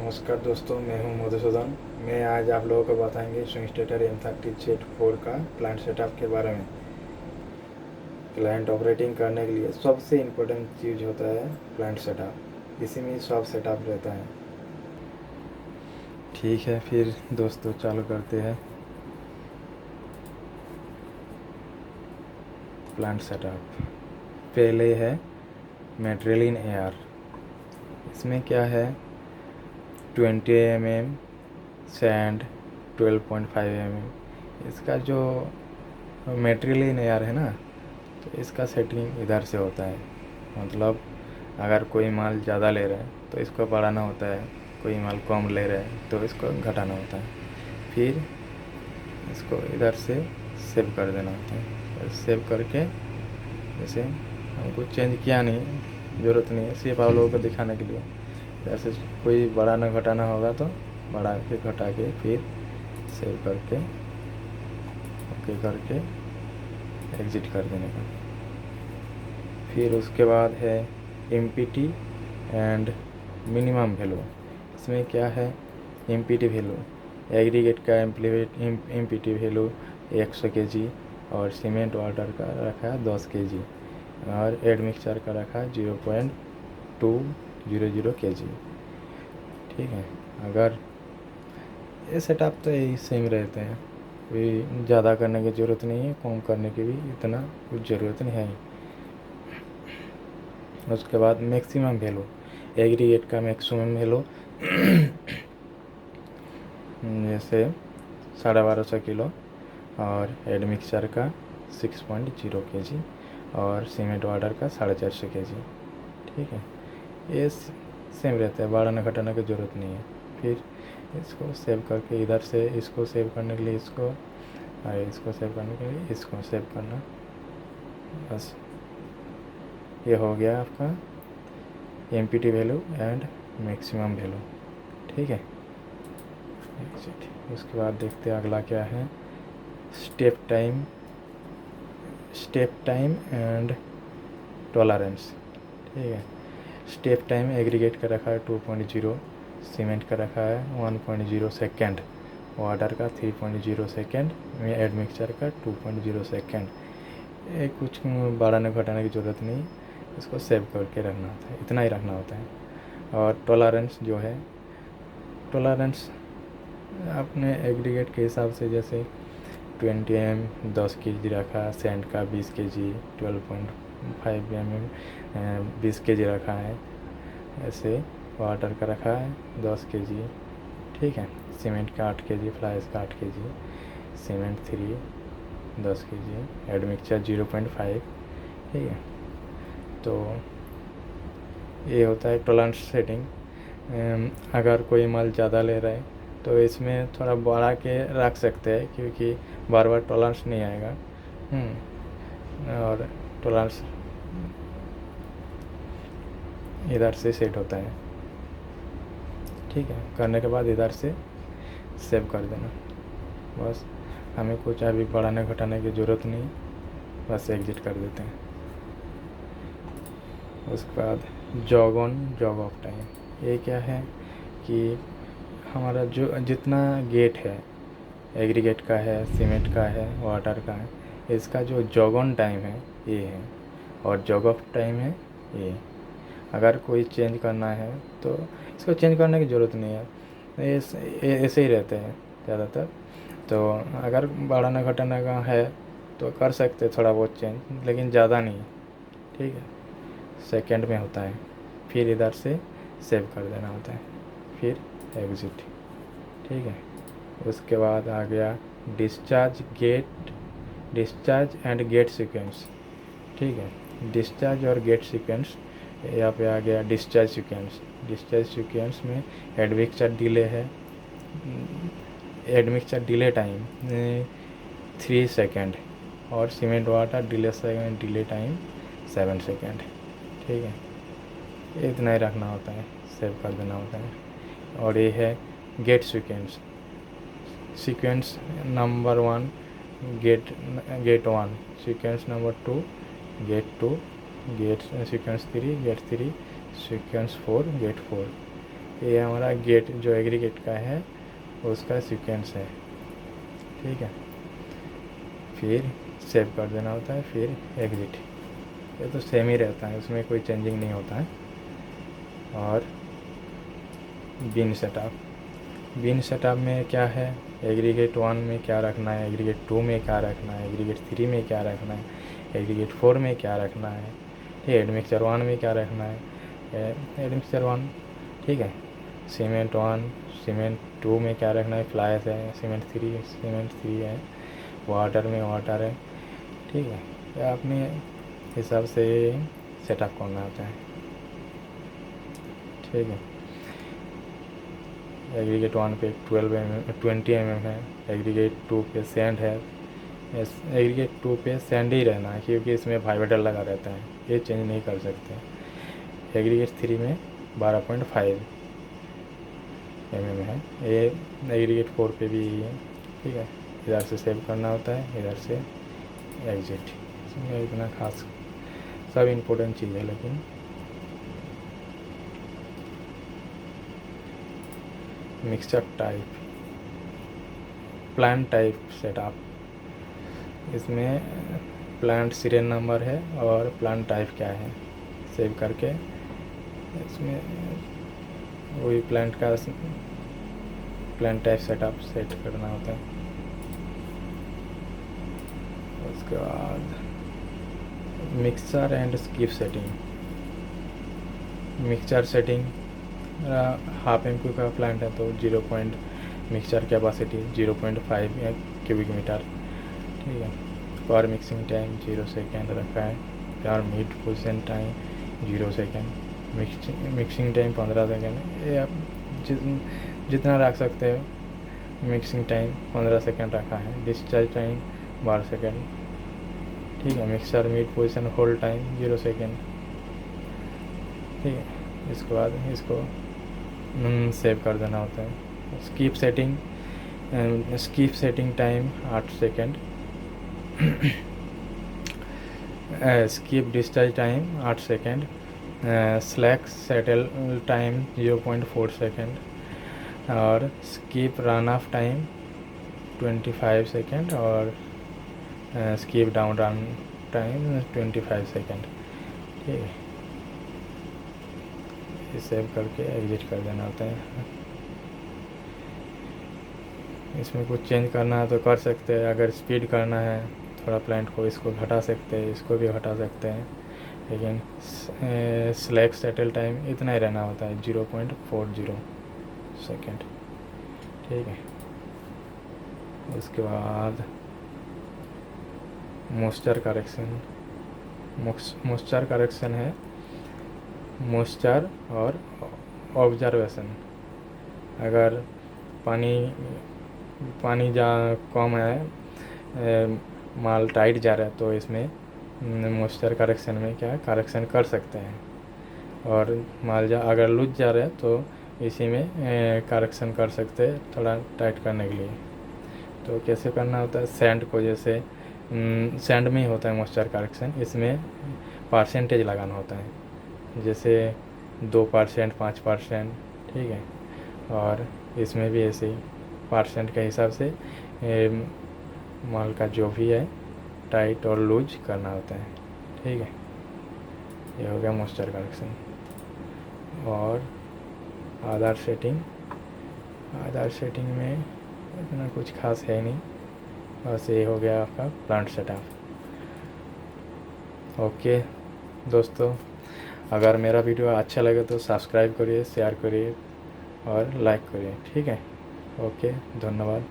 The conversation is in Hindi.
नमस्कार दोस्तों, मैं हूं मधुसूदन। मैं आज आप लोगों को बताएंगे स्विंग स्टेटर M30Z4 का प्लांट सेटअप के बारे में। प्लांट ऑपरेटिंग करने के लिए सबसे इम्पोर्टेंट चीज़ होता है प्लांट सेटअप। इसी में सब सेटअप रहता है। ठीक है, फिर दोस्तों चालू करते हैं प्लांट सेटअप। पहले है मेटेरियल इन एयर। इसमें क्या है, 20 mm सैंड, 12.5 mm। इसका जो मेटेरियल इन एयर है ना, तो इसका सेटिंग इधर से होता है। मतलब अगर कोई माल ज़्यादा ले रहा है तो इसको बढ़ाना होता है, कोई माल कम ले रहा है तो इसको घटाना होता है। फिर इसको इधर से सेव कर देना होता है। सेव करके जैसे हमको चेंज किया नहीं, ज़रूरत नहीं है, सिर्फ आप लोगों को दिखाने के लिए। जैसे कोई बढ़ाना घटाना होगा तो बढ़ा के घटा के फिर सेव करके ओके करके एग्ज़िट कर देने का। फिर उसके बाद है MPT एंड मिनिमम वैल्यू। इसमें क्या है, MPT वैल्यू एग्रीगेट का MPT वैल्यू 100 kg और सीमेंट वाटर का रखा है 10 kg और एड मिक्सचर का रखा है 0.200 kg। ठीक है, अगर ये सेटअप तो यही सेम रहते हैं, कोई ज़्यादा करने की ज़रूरत नहीं है, कम करने की भी इतना कुछ ज़रूरत नहीं है। उसके बाद मैक्सिमम वैल्यू, एग्रीगेट का मैक्सिमम वैल्यू जैसे 1250 किलो और एड मिक्सचर का 6.0 kg और सीमेंट वाटर का 450 kg। ठीक है, ये सेम रहता है, बढ़ाना घटाने की ज़रूरत नहीं है। फिर इसको सेव करके इधर से इसको सेव करने के लिए इसको सेव करने के लिए इसको सेव करना, बस ये हो गया आपका MPT value and maximum value. ठीक है, उसके बाद देखते हैं अगला क्या है, स्टेप टाइम एंड टॉलरेंस। ठीक है, स्टेप टाइम एग्रीगेट का रखा है 2.0, सीमेंट का रखा है 1.0 सेकेंड, वाटर का 3.0 सेकेंड, एड मिक्सचर का 2.0 सेकेंड। ये कुछ बढ़ाने घटाने की ज़रूरत नहीं, इसको सेव करके रखना होता है, इतना ही रखना होता है। और टॉलरेंस जो है, टॉलरेंस अपने एग्रीगेट के हिसाब से, जैसे 20 mm 10 kg रखा, सैंड का 20 kg, 12.5 mm 20 kg रखा है, ऐसे वाटर का रखा है 10 kg। ठीक है, सीमेंट का 8 kg, फ्लाइस का 8 kg, cement 3 10 kg, admixture 0.5। ठीक है, तो ये होता है टॉलरेंस सेटिंग। अगर कोई माल ज़्यादा ले रहा है तो इसमें थोड़ा बढ़ा के रख सकते हैं, क्योंकि बार बार टॉलरेंस नहीं आएगा। और टॉलरेंस इधर से सेट होता है। ठीक है, करने के बाद इधर से सेव कर देना, बस। हमें कुछ अभी बढ़ाने घटाने की ज़रूरत नहीं, बस एग्जिट कर देते हैं। उसके बाद jog on jog of time. ये क्या है कि हमारा जो जितना गेट है, एग्रीगेट का है, सीमेंट का है, वाटर का है, इसका जो जॉग ऑन टाइम है ये है, और जॉग ऑफ टाइम है ये। अगर कोई चेंज करना है तो इसको चेंज करने की ज़रूरत नहीं है, ऐसे ही रहते हैं ज़्यादातर। तो अगर बढ़ाना घटाना का है तो कर सकते थोड़ा बहुत चेंज, लेकिन ज़्यादा नहीं। ठीक है, सेकंड में होता है। फिर इधर से सेव कर देना होता है, फिर एग्ज़िट। ठीक है, उसके बाद आ गया डिस्चार्ज एंड गेट सीक्वेंस। ठीक है, डिस्चार्ज और गेट सीक्वेंस। यहाँ पे आ गया डिस्चार्ज सीक्वेंस में एडमिक्सचर डिले है, एडमिक्सचर डिले टाइम 3 सेकेंड और cement water delay time 7 second. ठीक है, इतना ही रखना होता है, सेव कर देना होता है। और ये है gate sequence number 1 gate 1, sequence number 2 gate 2, gate sequence 3 gate 3, sequence 4 gate 4। ये हमारा गेट जो एग्रीगेट का है उसका सीक्वेंस है, ठीक है। फिर सेव कर देना होता है, फिर एग्जिट। ये तो सेम ही रहता है, उसमें कोई चेंजिंग नहीं होता है। और बिन सेटअप में क्या है, एग्रीगेट 1 में क्या रखना है, एग्रीगेट 2 में क्या रखना है, एग्रीगेट 3 में क्या रखना है, एग्रीगेट 4 में क्या रखना है, एडमिक्सचर 1 में क्या रखना है, एडमिक्सचर 1, ठीक है। सीमेंट 1, सीमेंट 2 में क्या रखना है, फ्लाइस है, सीमेंट 3 है, वाटर में वाटर है, ठीक है। या अपने हिसाब से सेटअप करना होता है, ठीक है। एग्रीगेट 1 पे 20 mm है, एग्रीगेट 2 पे सैंड है। एग्रीगेट 2 पे सैंड ही रहना है क्योंकि इसमें वाइब्रेटर लगा रहता है, ये चेंज नहीं कर सकते। एग्रीगेट 3 में 12.5 mm है, ये एग्रीगेट 4 पे भी यही है, ठीक है। इधर से सेव करना होता है, इधर से एग्जिट। इसमें इतना खास सब इम्पोर्टेंट चीज़ है, लेकिन mixture type, plant type setup, इसमें प्लांट सीरियल नंबर है और प्लांट टाइप क्या है, सेव करके इसमें वही प्लांट का प्लांट टाइप सेटअप सेट करना होता है। उसके बाद mixture and skip setting. Mixture setting, half M का प्लांट है तो मिक्सचर कैपेसिटी 0.5 क्यूबिक मीटर, ठीक है। पर मिक्सिंग टाइम 0 सेकेंड रखा है। और meet position time 0 second, mixing time 15 second. ये आप जितना रख सकते हो। मिक्सिंग टाइम 15 सेकेंड रखा है। डिस्चार्ज टाइम 12 सेकेंड, ठीक है। Mixer meet position hold time 0 second, ठीक है। इसके बाद इसको सेव कर देना होता है। Skip setting time 8 second, skip discharge time 8 second, slack settle time 0.4 second, और skip run off time 25 second, और skip down run time 25 second, ठीक है। सेव करके एग्जिट कर देना होता है। इसमें कुछ चेंज करना है तो कर सकते हैं। अगर स्पीड करना है थोड़ा प्लांट को, इसको घटा सकते हैं, इसको भी घटा सकते हैं, लेकिन स्लैक सेटल टाइम इतना ही रहना होता है 0.40 सेकेंड, ठीक है। उसके बाद मॉइस्चर करेक्शन है। मॉइस्चर और ऑब्जर्वेशन, अगर पानी जा कम है, माल टाइट जा रहा है तो इसमें मॉइस्चर करेक्शन में क्या करेक्शन कर सकते हैं। और माल अगर लूज जा रहा है तो इसी में करेक्शन कर सकते हैं थोड़ा टाइट करने के लिए। तो कैसे करना होता है, सैंड को जैसे सैंड में ही होता है मॉइस्चर करेक्शन, इसमें परसेंटेज लगाना होता है, जैसे 2%, 5%, ठीक है। और इसमें भी ऐसे ही परसेंट के हिसाब से माल का जो भी है टाइट और लूज करना होता है, ठीक है। ये हो गया मॉइस्चर करेक्शन। और आधार सेटिंग में इतना कुछ खास है नहीं, बस ये हो गया आपका प्लांट सेटअप। ओके दोस्तों, अगर मेरा वीडियो अच्छा लगे तो सब्सक्राइब करिए, शेयर करिए और लाइक करिए, ठीक है। ओके, धन्यवाद।